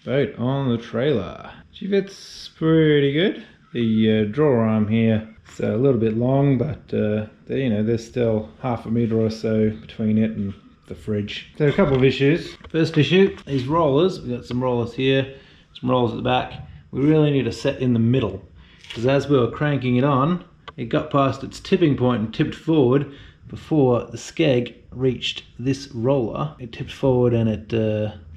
boat on the trailer. She fits pretty good. The drawer arm here is a little bit long, but there's still half a meter or so between it and the fridge. So a couple of issues. First issue, these rollers. We've got some rollers here, some rollers at the back. We really need a set in the middle, because as we were cranking it on, it got past its tipping point and tipped forward before the skeg reached this roller. It tipped forward and it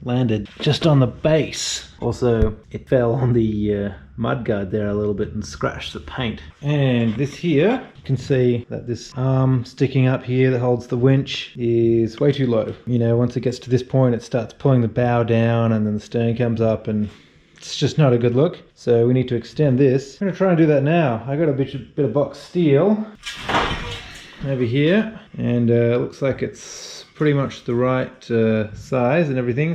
landed just on the base. Also, it fell on the mud guard there a little bit and scratched the paint. And this here, you can see that this arm sticking up here that holds the winch is way too low. You know, once it gets to this point, it starts pulling the bow down and then the stern comes up and it's just not a good look. So we need to extend this. I'm gonna try and do that now. I got a bit of box steel over here, and it looks like it's pretty much the right size and everything.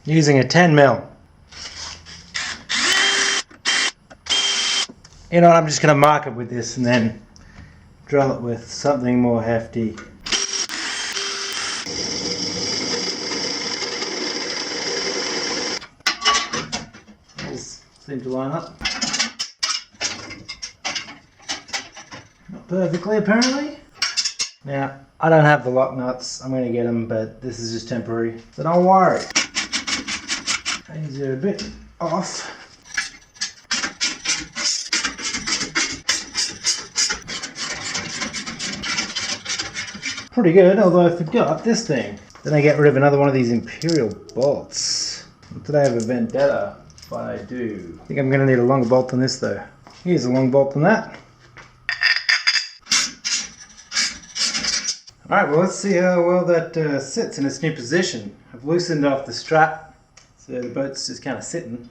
Using a 10mm. You know what, I'm just going to mark it with this and then drill it with something more hefty. Seem to line up. Not perfectly, apparently. Now, I don't have the lock nuts. I'm going to get them, but this is just temporary. So don't worry. These are a bit off. Pretty good, although I forgot this thing. Then I get rid of another one of these Imperial bolts. Today I have a vendetta. But I do. I think I'm going to need a longer bolt than this though. Here's a long bolt than that. Alright, well let's see how well that sits in its new position. I've loosened off the strap, so the boat's just kind of sitting.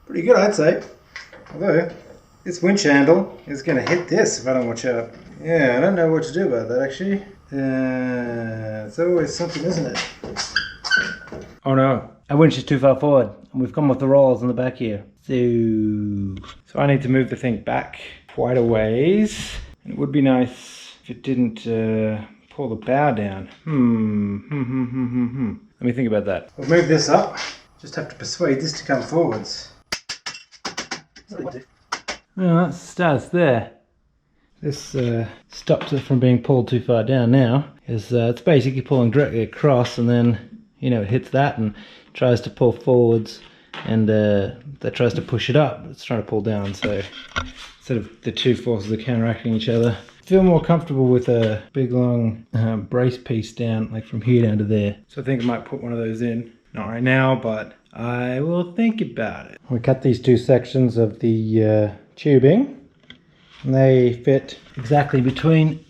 Pretty good, I'd say. Although, this winch handle is going to hit this if I don't watch out. Yeah, I don't know what to do about that actually. It's always something, isn't it? Oh no, our winch is too far forward and we've come with the rollers on the back here. So I need to move the thing back quite a ways. It would be nice if it didn't pull the bow down. Let me think about that. We'll move this up. Just have to persuade this to come forwards. Well, that starts there. This stops it from being pulled too far down now. It's basically pulling directly across and then, you know, it hits that and tries to pull forwards and that tries to push it up. It's trying to pull down, so instead of the two forces are counteracting each other. I feel more comfortable with a big long brace piece down, like from here down to there. So I think I might put one of those in. Not right now, but I will think about it. We cut these two sections of the tubing. And they fit exactly between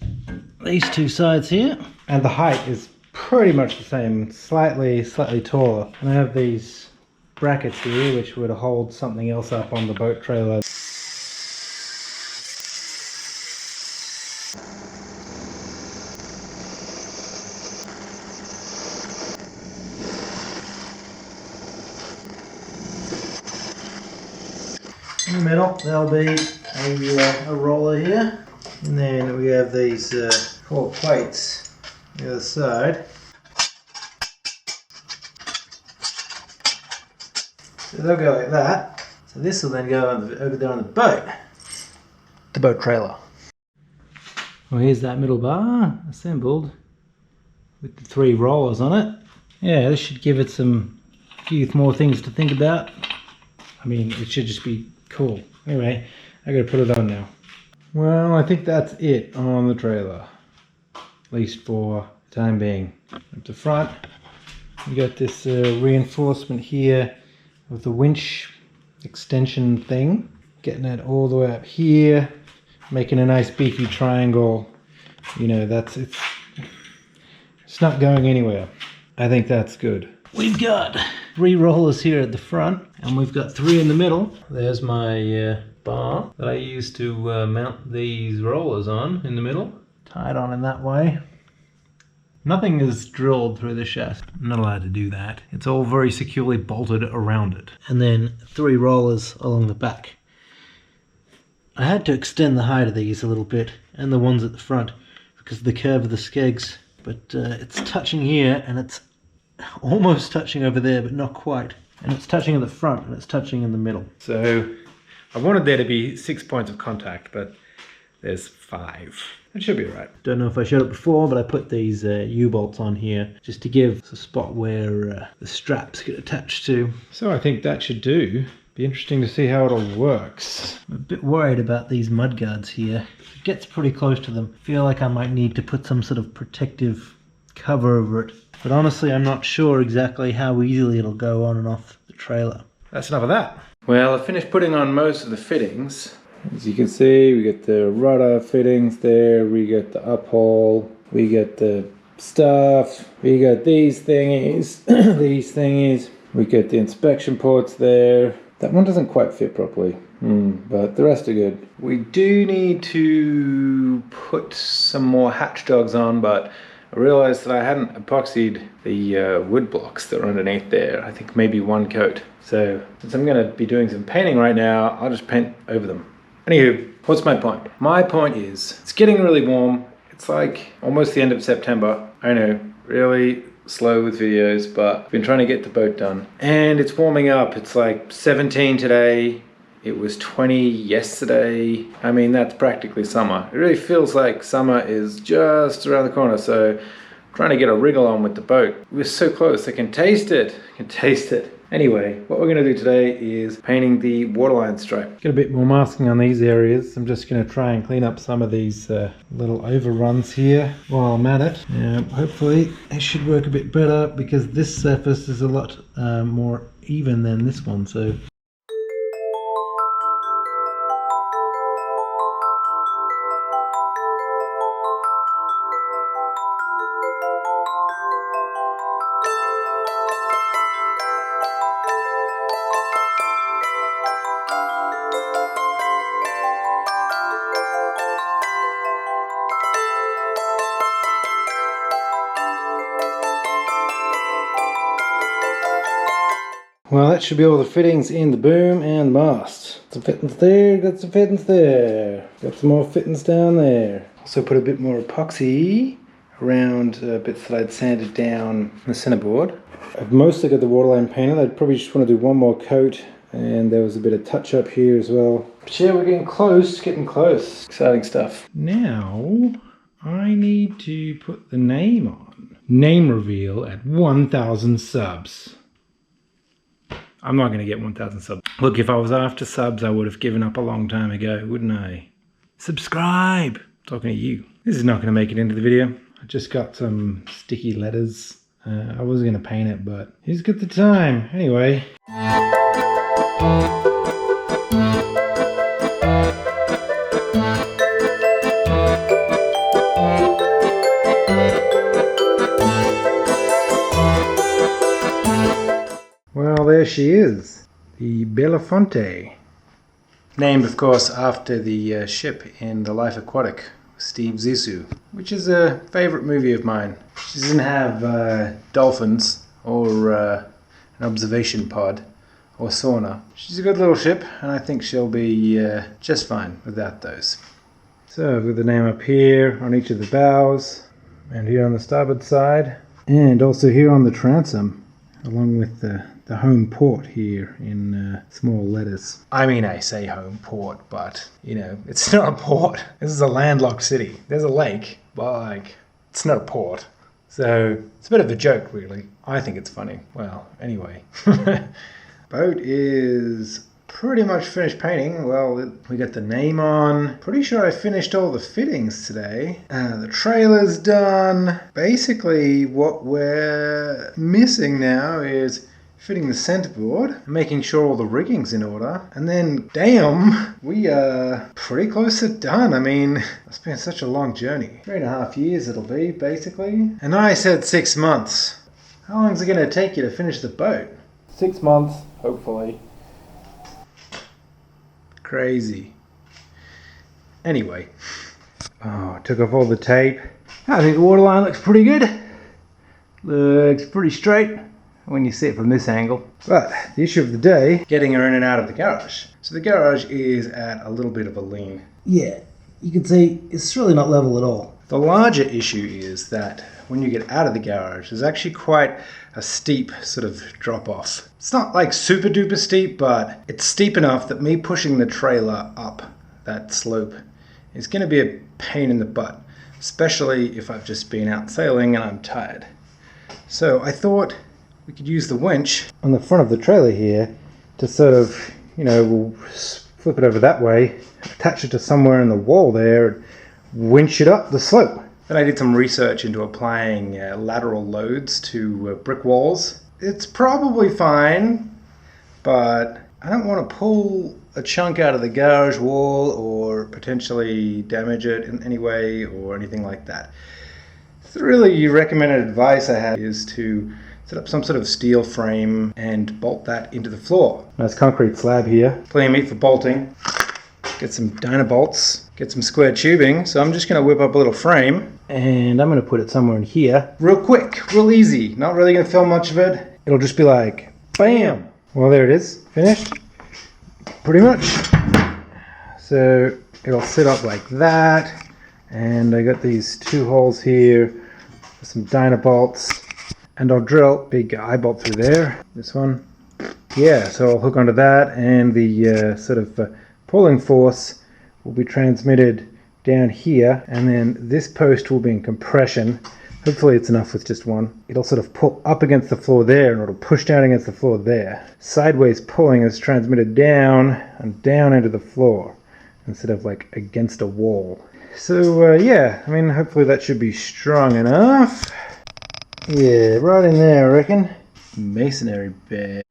these two sides here. And the height is pretty much the same, slightly taller. And I have these brackets here which would hold something else up on the boat trailer. In the middle there'll be a roller here, and then we have these 4 plates on the other side. So they'll go like that. So this will then go over there on the boat trailer. Well, here's that middle bar assembled with the 3 rollers on it. Yeah, this should give it a few more things to think about. I mean, it should just be cool. Anyway, I gotta put it on now. Well, I think that's it on the trailer, at least for the time being. At the front, we got this reinforcement here of the winch extension thing, getting it all the way up here, making a nice beefy triangle. You know, it's not going anywhere. I think that's good. We've got 3 rollers here at the front, and we've got 3 in the middle. There's my bar that I use to mount these rollers on in the middle. Tie it on in that way. Nothing is drilled through the shaft. I'm not allowed to do that. It's all very securely bolted around it. And then 3 rollers along the back. I had to extend the height of these a little bit, and the ones at the front, because of the curve of the skegs. But it's touching here, and it's almost touching over there, but not quite. And it's touching at the front, and it's touching in the middle. So I wanted there to be 6 points of contact, but there's 5. It should be right. Don't know if I showed it before, but I put these U-bolts on here just to give a spot where the straps get attached to. So I think that should do. Be interesting to see how it all works. I'm a bit worried about these mudguards here. It gets pretty close to them. I feel like I might need to put some sort of protective cover over it. But honestly, I'm not sure exactly how easily it'll go on and off the trailer. That's enough of that. Well, I finished putting on most of the fittings. As you can see, we get the rudder fittings there, we get the uphole, we get the stuff, we got these thingies, these thingies, we get the inspection ports there. That one doesn't quite fit properly, but the rest are good. We do need to put some more hatch dogs on, but I realized that I hadn't epoxied the wood blocks that are underneath there. I think maybe 1 coat. So since I'm going to be doing some painting right now, I'll just paint over them. Anywho, what's my point? My point is, it's getting really warm. It's like almost the end of September. I know, really slow with videos, but I've been trying to get the boat done. And it's warming up. It's like 17 today. It was 20 yesterday. I mean, that's practically summer. It really feels like summer is just around the corner. So I'm trying to get a wriggle on with the boat. We're so close. I can taste it. I can taste it. Anyway, what we're going to do today is painting the waterline stripe. Get a bit more masking on these areas. I'm just going to try and clean up some of these little overruns here while I'm at it. Hopefully it should work a bit better because this surface is a lot more even than this one. So. Well, that should be all the fittings in the boom and mast. Some fittings there, got some fittings there. Got some more fittings down there. Also put a bit more epoxy around bits that I'd sanded down the centerboard. I've mostly got the waterline painted. I'd probably just want to do one more coat, and there was a bit of touch up here as well. But yeah, we're getting close, Exciting stuff. Now, I need to put the name on. Name reveal at 1,000 subs. I'm not going to get 1,000 subs. Look, if I was after subs, I would have given up a long time ago, wouldn't I? Subscribe! Talking to you. This is not going to make it into the video. I just got some sticky letters. I was going to paint it, but who's got the time? Anyway. Well, there she is, the Belafonte. Named, of course, after the ship in The Life Aquatic, Steve Zissou, which is a favorite movie of mine. She doesn't have dolphins or an observation pod or sauna. She's a good little ship, and I think she'll be just fine without those. So I've got the name up here on each of the bows, and here on the starboard side, and also here on the transom, along with the home port here in small letters. I mean, I say home port, but, you know, it's not a port. This is a landlocked city. There's a lake, but, like, it's not a port. So, it's a bit of a joke, really. I think it's funny. Well, anyway. Boat is pretty much finished painting. Well, we got the name on. Pretty sure I finished all the fittings today. The trailer's done. Basically, what we're missing now is fitting the centerboard, making sure all the rigging's in order, and then, damn, we are pretty close to done. I mean, it's been such a long journey. 3.5 years it'll be, basically. And I said 6 months. How long is it going to take you to finish the boat? 6 months, hopefully. Crazy. Anyway. Oh, I took off all the tape. I think the waterline looks pretty good. Looks pretty straight when you see it from this angle. But the issue of the day, getting her in and out of the garage. So the garage is at a little bit of a lean. Yeah, you can see it's really not level at all. The larger issue is that when you get out of the garage, there's actually quite a steep sort of drop off. It's not like super duper steep, but it's steep enough that me pushing the trailer up that slope is going to be a pain in the butt, especially if I've just been out sailing and I'm tired. So I thought we could use the winch on the front of the trailer here to sort of, we'll flip it over that way, attach it to somewhere in the wall there, and winch it up the slope. Then I did some research into applying lateral loads to brick walls. It's probably fine, but I don't want to pull a chunk out of the garage wall or potentially damage it in any way or anything like that. The really recommended advice I have is to set up some sort of steel frame and bolt that into the floor. Nice concrete slab here. Plenty of meat for bolting. Get some Dynabolts, get some square tubing. So I'm just going to whip up a little frame and I'm going to put it somewhere in here. Real quick, real easy. Not really going to film much of it. It'll just be like, bam! Well, there it is, finished. Pretty much. So it'll sit up like that. And I got these 2 holes here, some Dynabolts. And I'll drill big eye bolt through there. This one. Yeah, so I'll hook onto that and the sort of pulling force will be transmitted down here, and then this post will be in compression. Hopefully it's enough with just one. It'll sort of pull up against the floor there and it'll push down against the floor there. Sideways pulling is transmitted down and down into the floor instead of like against a wall. So yeah, I mean, hopefully that should be strong enough. Yeah, right in there I reckon. Masonry bed.